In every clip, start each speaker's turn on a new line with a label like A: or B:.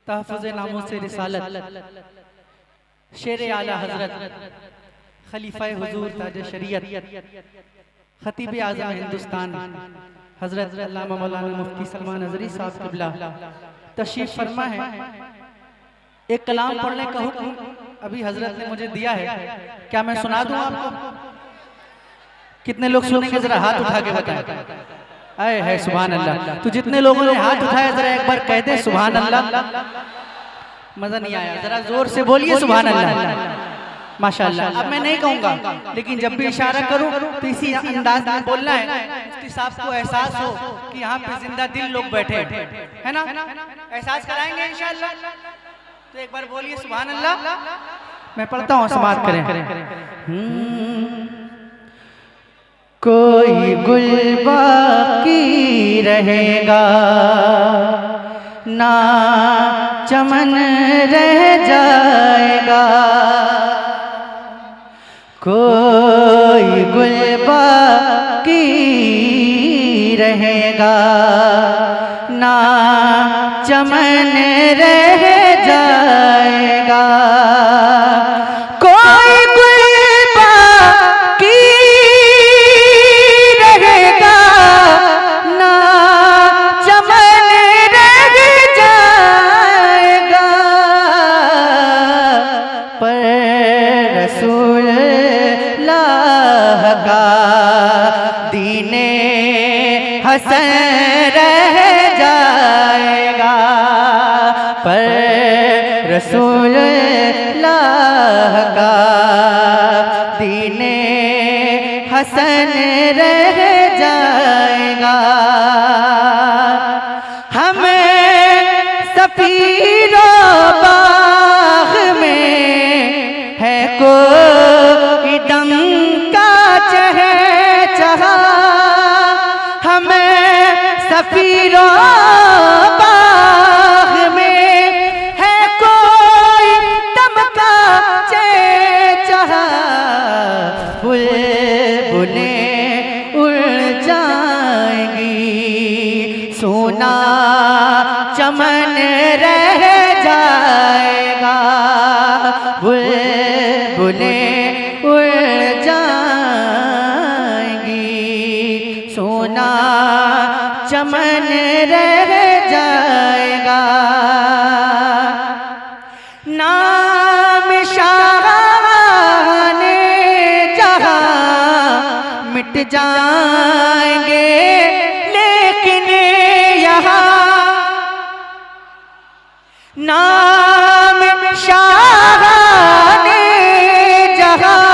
A: तहफ़्फ़ुज़ नामों से रिसालत शेर आला हज़रत खलीफा हुज़ूर ताज शरीयत खतीब आज़म हिंदुस्तान हज़रत अल्लामा मौलाना मुफ्ती सलमान नज़री साहब क़िबला तशरीफ़ फरमा है। एक कलाम पढ़ने का हुक्म अभी हज़रत ने मुझे दिया है, क्या मैं सुना दूं आपको? कितने लोग सुनेंगे जरा हाथ उठा के बताएं। आए है सुभान अल्लाह। तो जितने लोगों ने हाथ उठाया जरा एक बार कह दे सुभान अल्लाह। मजा नहीं आया, जरा जोर से बोलिए सुभान अल्लाह। माशाअल्लाह। अब मैं नहीं कहूंगा, लेकिन जब भी इशारा करूं तो इसी अंदाज में बोलना है। मुफ्ती साहब को एहसास हो कि यहाँ पे जिंदा दिल लोग बैठे है ना, एहसास कराएंगे इंशाअल्लाह। तो एक बार बोलिए सुभान अल्लाह। मैं पढ़ता हूँ, समाप्त करें। कोई गुल बाकी रहेगा ना चमन रह जाएगा, कोई गुल बाकी रहेगा ना चमन रह जाएगा, कोई गुल बाकी रहेगा ना चमन रह जाएगा, पर रसूल का दीने हसन रह जाएगा, पर रसूलुल्लाह का दीने हसन रह जाएगा। हमें सफीरो बाग में है कोई दम चहा, हमें सफीरो बाग में है कोई दम का चहा, बुलबुलें उड़ जाएंगी सोना चमन रह जाएगा, बुलबुलें उड़ सोना चमन रह जाएगा। नाम शाहाने जहां मिट जाएंगे, लेकिन यहाँ नाम शाहाने जहां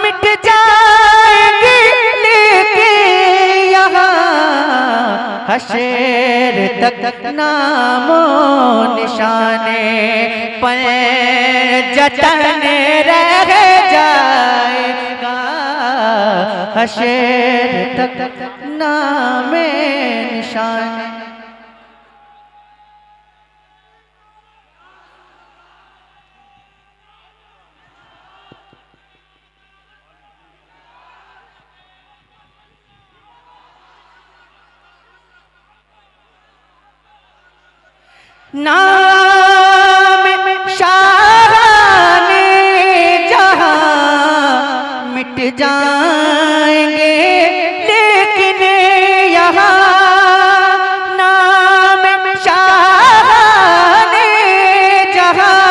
A: मिट जाएंगे, हशर तक नामो निशाने पर जतन रह जाएगा, हशर तक नामे निशाने। नाम शाहाने जहां मिट जाएंगे, लेकिन यहाँ नाम शाहाने जहां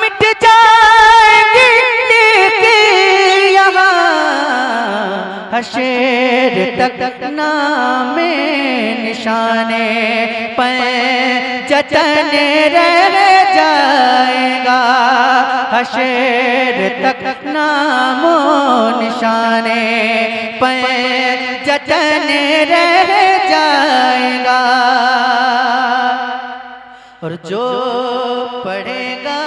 A: मिट जाएंगे, लेकिन यहाँ हशर तक नामे निशाने पर जतन रह जाएगा, हशर तक नामो निशाने पर जतन रह जाएगा। और जो पढ़ेगा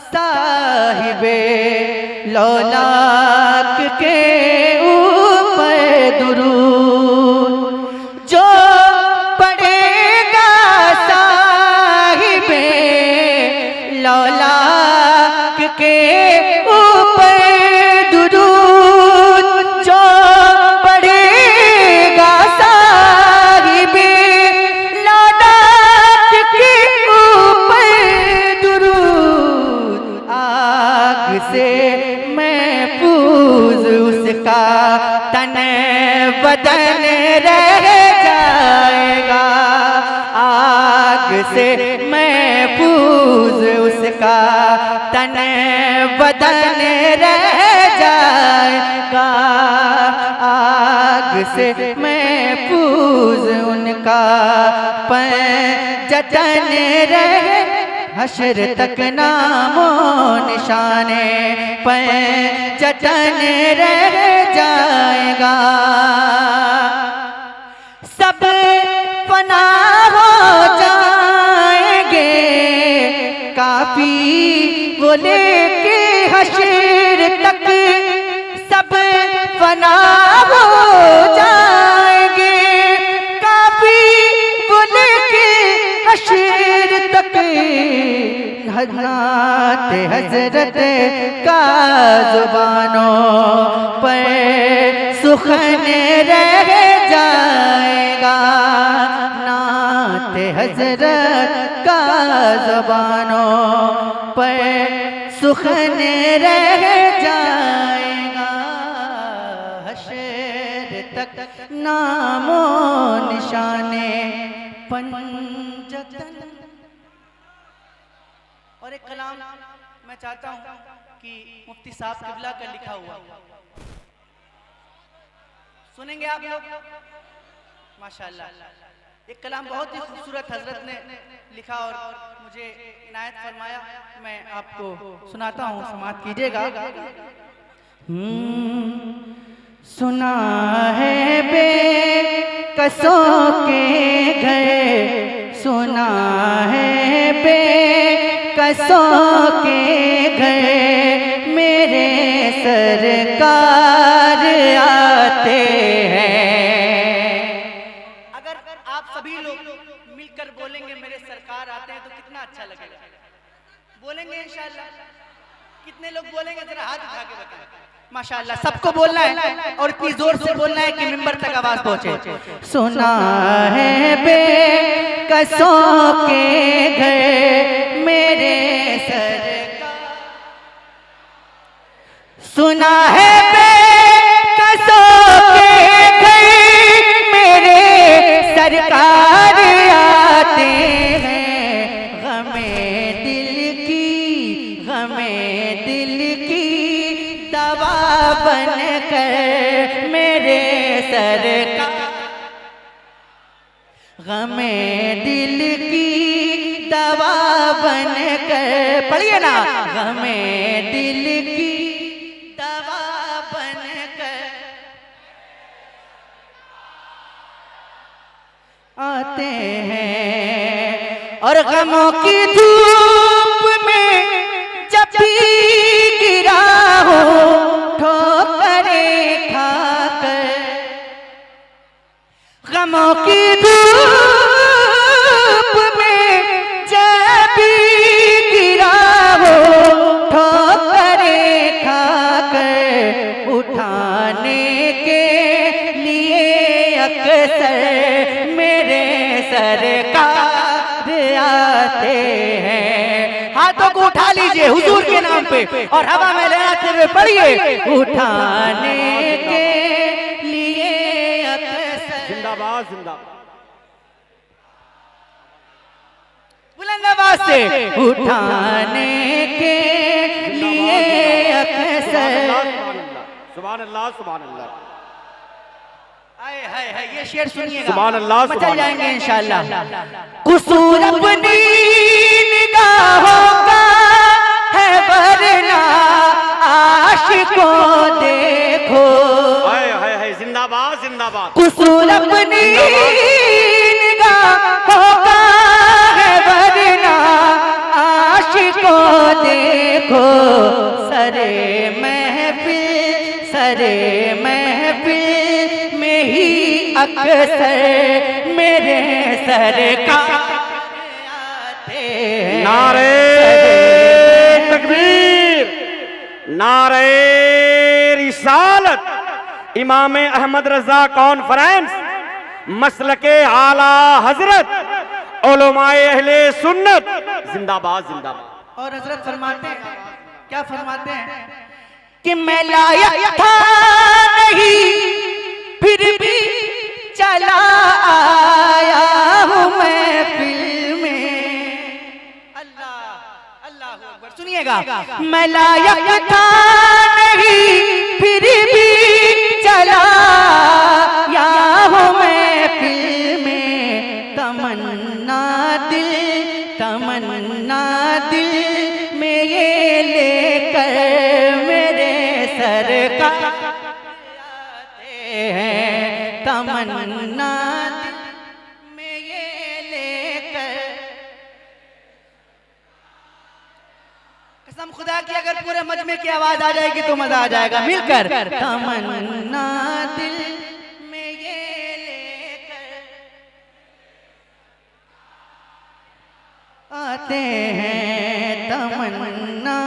A: साहिबे लौलाक के ऊपर दुरूद, जो लौलाक के ऊपर दुरूद, जो पढ़ेगा साहिबे लौलाक के ऊपर से महफूज उसका तन बदन रह जाएगा, आग से महफूज उनका पंजतन रह, हश्र तक नामो निशाने पंजतन रह जाएगा। सब फना हो जाएंगे काफी वो लेके हश्र तक, सब फना हो जाएंगे काफी वो लेके हश्र तक। नात हजरत का जुबानों पर सुखन रह जाएगा, नात हजरत का जुबानों पर सुखन रह जाएगा। हश्र तक नामो निशाने पंजतन। और एक कलाम मैं चाहता हूं कि मुफ्ती साहब किबला का लिखा हुआ सुनेंगे आप लोग माशाअल्लाह। एक कलाम बहुत ही खूबसूरत हजरत ने लिखा और मुझे इनायत फरमाया, मैं आपको सुनाता हूँ, समाअत कीजिएगा। सुना है बेकसों के घर, सुना है बेकसों के घर मेरे सरकार आते हैं। अगर आप सभी लोग मिलकर बोलेंगे मेरे सरकार आते हैं तो कितना अच्छा लगेगा। बोलेंगे इंशाअल्लाह? कितने लोग बोलेंगे जरा हाथ उठा के बताएं। माशाअल्लाह सबको बोलना है और इतनी जोर से बोलना है कि मिंबर तक आवाज पहुंचे। सुना है बेकसों के घर मेरे सरकार, सुना है बेकसों के घर मेरे सरकार आते हैं। गमे दिल की दवा बन कर मेरे सरकार, गमे दिल की दवा बन कर, पढ़िए ना, गमे दिल की दवा बन कर आते हैं। और गमों की धूप में जब भी गिरा हो ठोकरें खाकर, गमों की धूप में जब भी गिरा हो ठोकरें खाकर, उठाने के लिए अक्सर मेरे सरकार आते हैं। हाथों को उठा लीजिए हुजूर के नाम पे और हवा में लहराते हुए पढ़िए, उठाने के लिए अक्सर,
B: जिंदाबाद जिंदाबाद,
A: बुलंद आवाज से, उठाने के लिए अक्सर।
B: सुभान अल्लाह सुभान अल्लाह।
A: हाय ये शेर सुनिएगा,
B: सुभान अल्लाह,
A: मचल जाएंगे इंशाअल्लाह। कुसूर अपनी निगाहों का है वरना आशिकों देखो,
B: हाय हाय हाय, जिंदाबाद जिंदाबाद।
A: कुसूर अपनी निगाहों का है वरना आशिकों देखो, सरे महफिल में ही अक्सर मेरे सरकार आते हैं।
B: नारे तकबीर, नारे रिसालत, इमाम अहमद रजा कॉन्फ्रेंस, मसलके आला हजरत, उलमाए अहले सुन्नत, जिंदाबाद जिंदाबाद।
A: और हजरत फरमाते हैं, क्या फरमाते हैं कि मैं लायक था नहीं फिर भी चला आया हूँ महफिल में, सुनिएगा। मैं लायक था नहीं फिर भी चला या हूँ मैं फिल्म में तमन्ना दिल में ये लेकर मेरे सरकार आते हैं। तमन्ना दिल में ये लेकर, कसम खुदा की अगर पूरे मजमे की आवाज आ जाएगी तो मजा आ जाएगा मिलकर। तमन्ना दिल में ये लेकर आते हैं। तमन्ना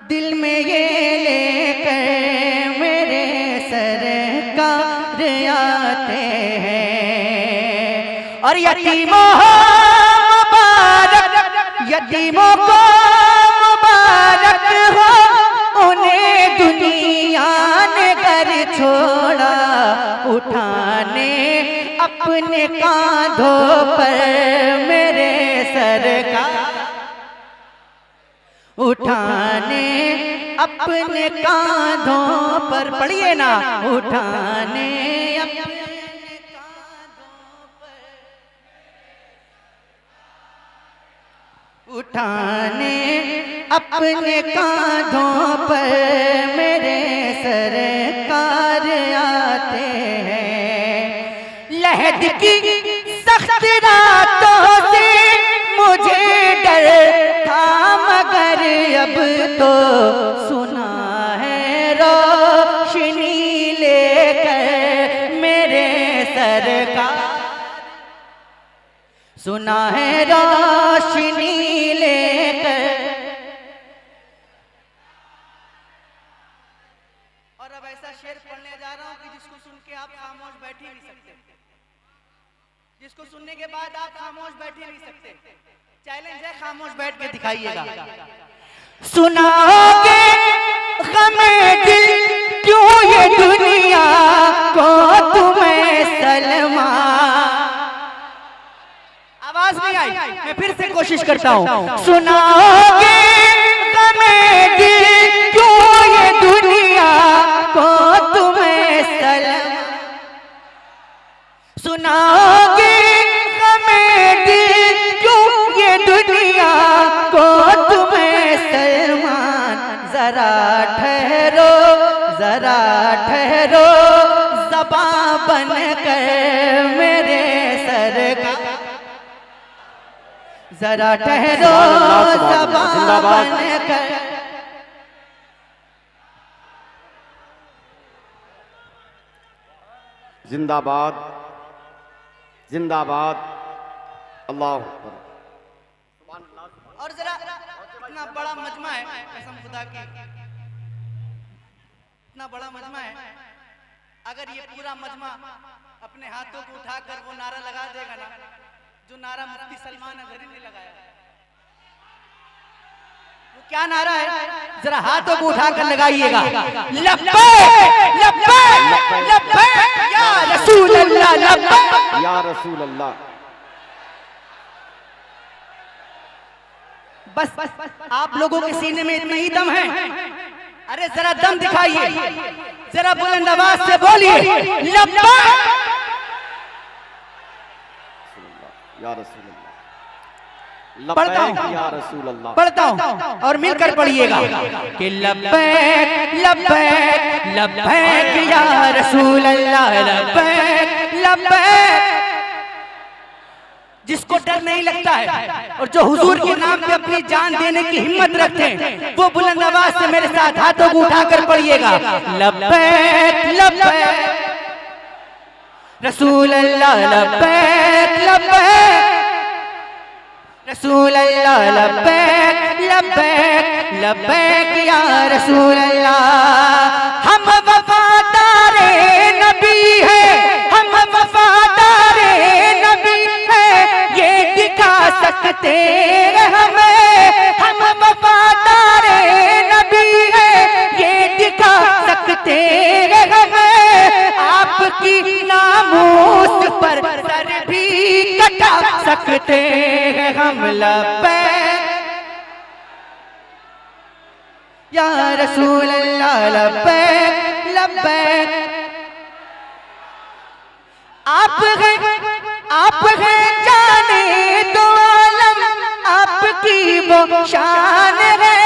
A: दिल में ये लेकर मेरे सरकार आते हैं। और यतीमों को मुबारक हो, उन्हें दुनिया ने घर छोड़ा, उठाने अपने कांधों पर मेरे सरकार, उठाने अपने कांधों पर, पढ़िए ना, उठाने अपने कांधों पर, उठाने अपने कांधों पर मेरे सरकार आते हैं। लहद की सख्त रातों से मुझे डर था, मगर अब तो सुना है रोशनी लेकर मेरे सरकार, सुना है रोशनी लेकर। और अब ऐसा शेर पढ़ने जा रहा हूं कि जिसको सुन के आप खामोश बैठ ही नहीं सकते, जिसको सुनने के बाद आप खामोश बैठ ही नहीं सकते। चैलेंज है, खामोश बैठ के दिखाइएगा। सुनाओगे गमे दिल क्यों ये दुनिया को तुम्हें सलमा, आवाज नहीं आई, मैं फिर से कोशिश करता हूँ। सुनाओगे गमे दिल क्यों ये दुनिया को तुम्हें सलमा, सुनाओगे गमे दिल क्यों ये दुनिया को तुम्हें सलमान। जरा ठहरो ज़बां बन कर मेरे सरकार, जरा ठहरो ज़बां बन कर।
B: जिंदाबाद जिंदाबाद, अल्लाह।
A: और जरा इतना बड़ा मजमा है, कसम खुदा की इतना बड़ा मजमा है, अगर ये पूरा मजमा अपने हाथों को उठाकर वो नारा लगा देगा ना, जो नारा मुफ्ती सलमान अज़हरी ने लगाया, वो क्या नारा है, जरा हाथों को उठाकर लगाइएगा। लब्बैक लब्बैक लब्बैक या रसूल अल्लाह, लब्बैक
B: या रसूल अल्लाह।
A: बस आप लोगों के सीने में इतना ही दम है, अरे जरा दम दिखाइए, जरा बुलंद आवाज से बोलिए लब्बैक
B: या रसूल अल्लाह,
A: पढ़ता हूँ
B: या रसूल अल्लाह,
A: पढ़ता हूँ और मिलकर पढ़िएगा कि लब्बैक लब्बैक लब्बैक या रसूल अल्लाह, लब्बैक लब्बैक। जिसको डर नहीं लगता है और जो हुजूर के नाम पे अपनी जान देने की हिम्मत रखते हैं, वो बुलंद आवाज से मेरे साथ हाथों को उठाकर पढ़िएगा लब्बैक लब्बैक रसूल अल्लाह, लब्बैक लब्बैक रसूल अल्लाह, लब्बैक लब्बैक लब्बैक या रसूल अल्लाह। हम वफादारे नबी है, हम वफादारे नबी है, ये दिखा सकते हमें, हम वफादारे नबी है, ये दिखा सकते हमें, आपकी नामूस पर सर भी कटा सकते हैं हम। लब्बैक या रसूल अल्लाह लब्बैक लब्बैक। आप हैं जाने दो आलम, आपकी वो शान है,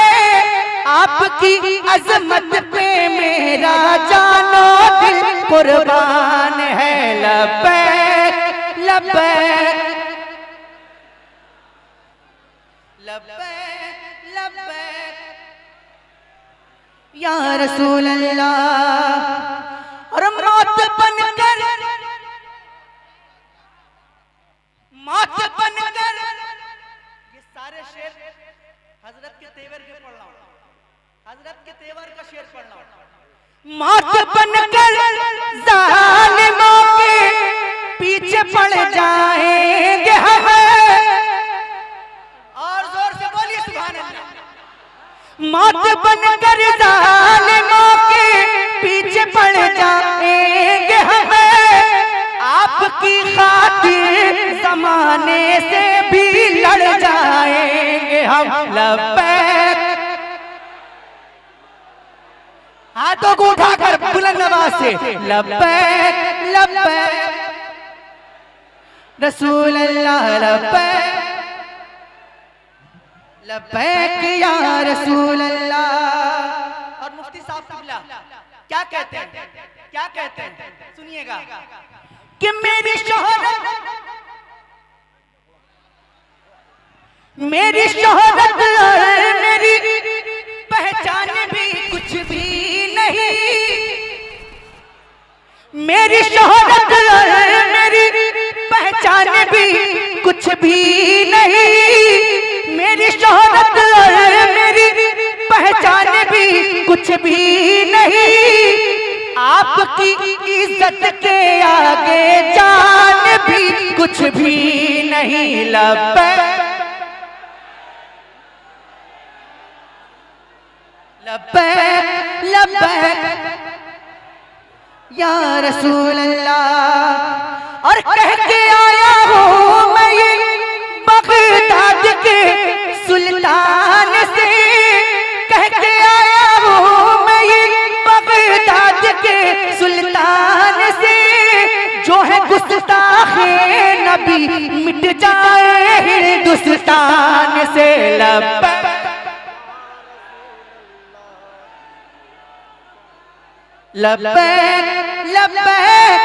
A: आपकी अजमत पे मेरा जानो दिल कुर्बान है। लब्बैक लब्बैक लब्बैक लब्बैक या रसूल अल्लाह। और मौत बनकर ये सारे शेर हजरत के तेवर के पढ़ रहा हूं, हजरत के तेवर का शेर पढ़ रहा हूं। मौत बनकर जालिमों के पीछे पड़ जाएंगे हम, और जोर से बोलिए सुभान अल्लाह। मौत बनकर जालिमों के पीछे पड़ जाएंगे हम, आपकी खातिर जमाने से भी लड़ जाएंगे हम। लब्बैक, हाथों को उठाकर बुलंद आवाज से लब्बैक लब्बैक रसूल अल्लाह लब्बैक लब्बैक या रसूल अल्लाह। और मुफ्ती साहब किबला क्या कहते हैं, क्या कहते हैं, सुनिएगा कि मेरी शोहरत और मेरी पहचान भी कुछ भी नहीं, मेरी शोहरत और मेरी पहचान भी कुछ भी नहीं, मेरी शोहरत और मेरी पहचान भी कुछ भी नहीं, आपकी इज्जत के आगे जान भी कुछ भी नहीं। लब्बैक लब्बैक लब्बैक या रसूल अल्लाह। और कह के आया हूँ मैं ये बगदाद के सुल्तान से, कह के आया हूँ मैं ये बगदाद के सुल्तान से, जो है गुस्ताखे नबी मिट जाए हिंदुस्तान से। लब्बैक लब्बैक लब्बैक।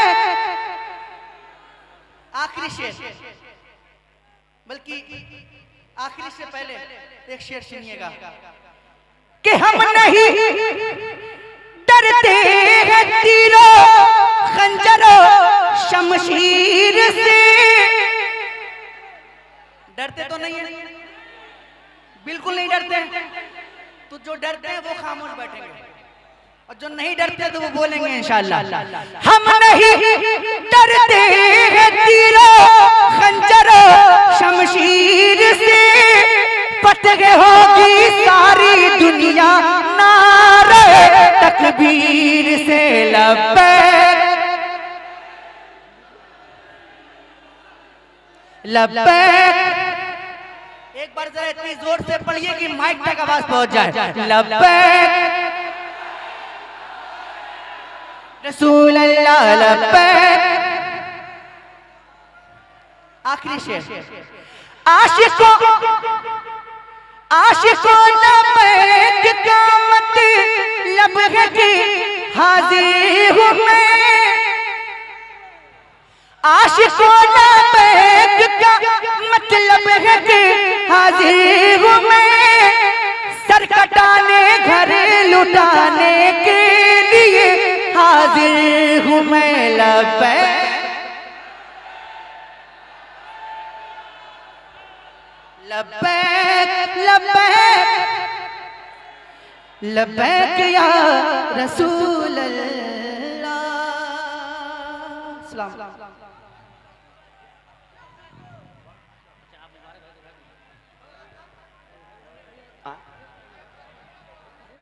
A: आखिरी शेर, बल्कि आखिरी से पहले एक शेर सुनिएगा कि हम नहीं डरते हैं तीरों खंजरों शमशीर से। डरते तो नहीं है, बिल्कुल नहीं डरते। तो जो डरते हैं वो खामोश बैठेंगे, और जो नहीं डरते तो वो बोलेंगे इंशाअल्लाह। हम नहीं डरते हैं तीरों खंजरों शमशीर से, फतह होगी सारी दुनिया नारे तकबीर से। लब्बैक लब्बैक। एक बार जरा इतनी जोर से पढ़िए कि माइक तक आवाज पहुंच जाए। लब्बैक रसूल अल्लाह लब्बैक। आखिरी शेर, आशिकों लब्बैक का मतलब है कि हाजिर हूँ मैं, आशिकों लब्बैक का मतलब है कि हाजिर हूँ मैं, सर कटाने घर लुटाने के लिए हाजिर हूँ मैं। लब्बैक लब्बैक लब्बैक लब्बैक या रसूल अल्लाह।